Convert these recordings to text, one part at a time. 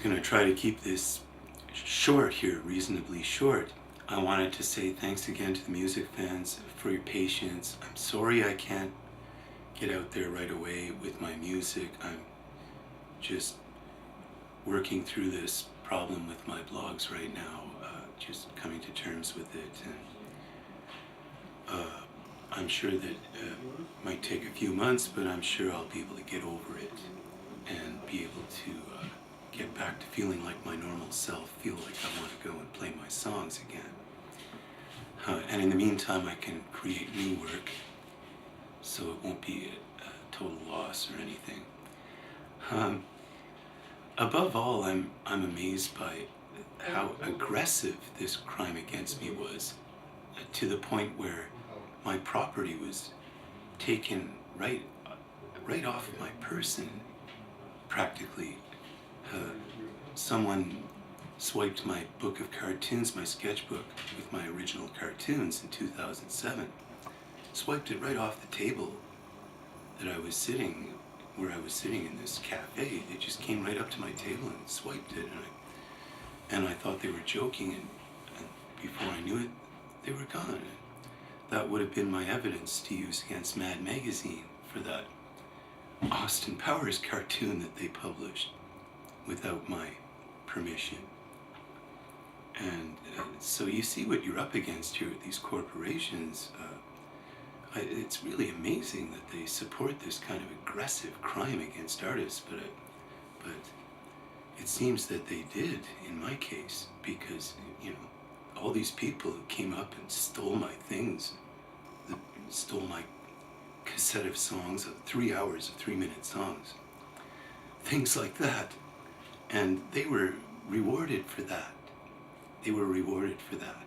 going to try to keep this short here, reasonably short. I wanted to say thanks again to the music fans for your patience. I'm sorry I can't get out there right away with my music. I'm just working through this problem with my blogs right now, just coming to terms with it. And I'm sure that it might take a few months, but I'm sure I'll be able to get over it and be able to get back to feeling like my normal self, feel like I want to go and play my songs again. And in the meantime, I can create new work, so it won't be a total loss or anything. Above all, I'm amazed by how aggressive this crime against me was, to the point where my property was taken right off my person, practically. Someone swiped my book of cartoons, my sketchbook with my original cartoons in 2007, swiped it right off the table that I was sitting, where I was sitting in this cafe. They just came right up to my table and swiped it, and I thought they were joking, and before I knew it, they were gone. That would have been my evidence to use against Mad Magazine for that Austin Powers cartoon that they published without my permission. And so you see what you're up against here with these corporations. It's really amazing that they support this kind of aggressive crime against artists, but it seems that they did in my case, because, you know, all these people who came up and stole my things, stole my cassette of songs, 3 hours of 3-minute songs, things like that. And they were rewarded for that. They were rewarded for that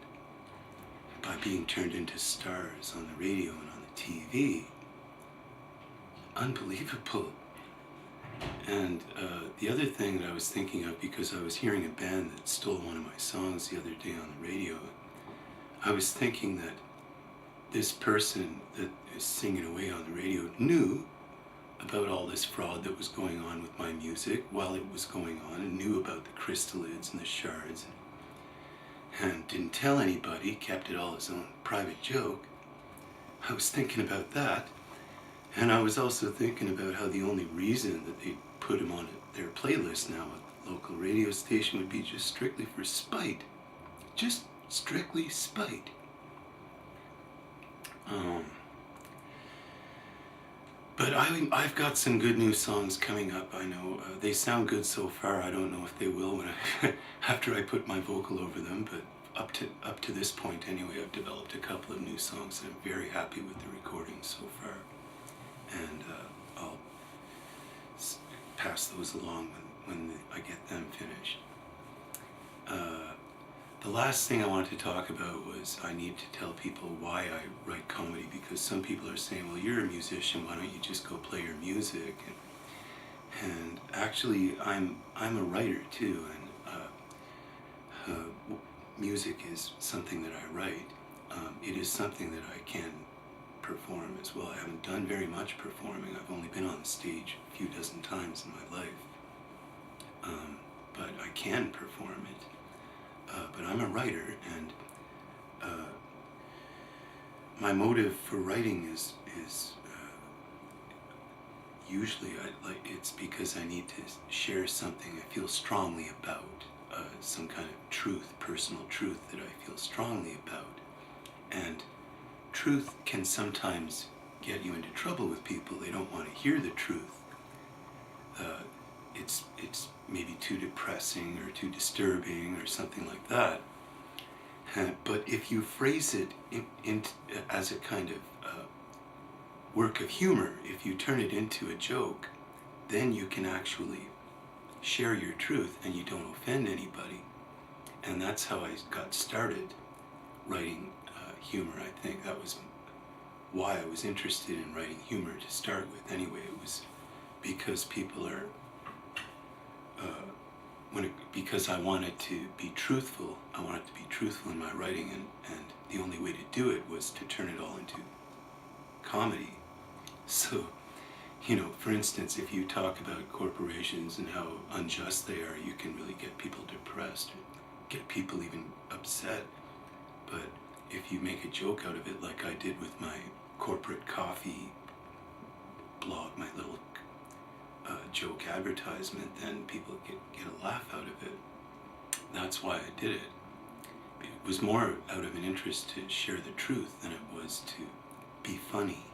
by being turned into stars on the radio and on the TV. Unbelievable. And the other thing that I was thinking of, because I was hearing a band that stole one of my songs the other day on the radio, I was thinking that this person that is singing away on the radio knew about all this fraud that was going on with my music while it was going on, and knew about the crystallids and the shards, and didn't tell anybody, kept it all his own private joke. I was thinking about that, and I was also thinking about how the only reason that they put him on their playlist now at the local radio station would be just strictly for spite. Just strictly spite. But I've got some good new songs coming up. I know they sound good so far. I don't know if they will when after I put my vocal over them. But up to this point, anyway, I've developed a couple of new songs, and I'm very happy with the recordings so far. And I'll pass those along when I get them finished. The last thing I wanted to talk about was I need to tell people why I write comedy, because some people are saying, well, you're a musician, why don't you just go play your music? And actually, I'm a writer too, and music is something that I write. It is something that I can perform as well. I haven't done very much performing. I've only been on the stage a few dozen times in my life, but I can perform it. But I'm a writer, and my motive for writing is usually it's because I need to share something I feel strongly about, some kind of truth, personal truth that I feel strongly about. And truth can sometimes get you into trouble with people. They don't want to hear the truth. It's maybe too depressing or too disturbing or something like that. But if you phrase it as a kind of work of humor, if you turn it into a joke, then you can actually share your truth and you don't offend anybody. And that's how I got started writing humor. I think that was why I was interested in writing humor to start with. Anyway, it was because people are because I wanted to be truthful. I wanted to be truthful in my writing, and the only way to do it was to turn it all into comedy. So For instance, if you talk about corporations and how unjust they are, you can really get people depressed, get people even upset. But if you make a joke out of it, like I did with my corporate coffee blog, my little joke advertisement, then people get a laugh out of it. That's why I did it. It was more out of an interest to share the truth than it was to be funny.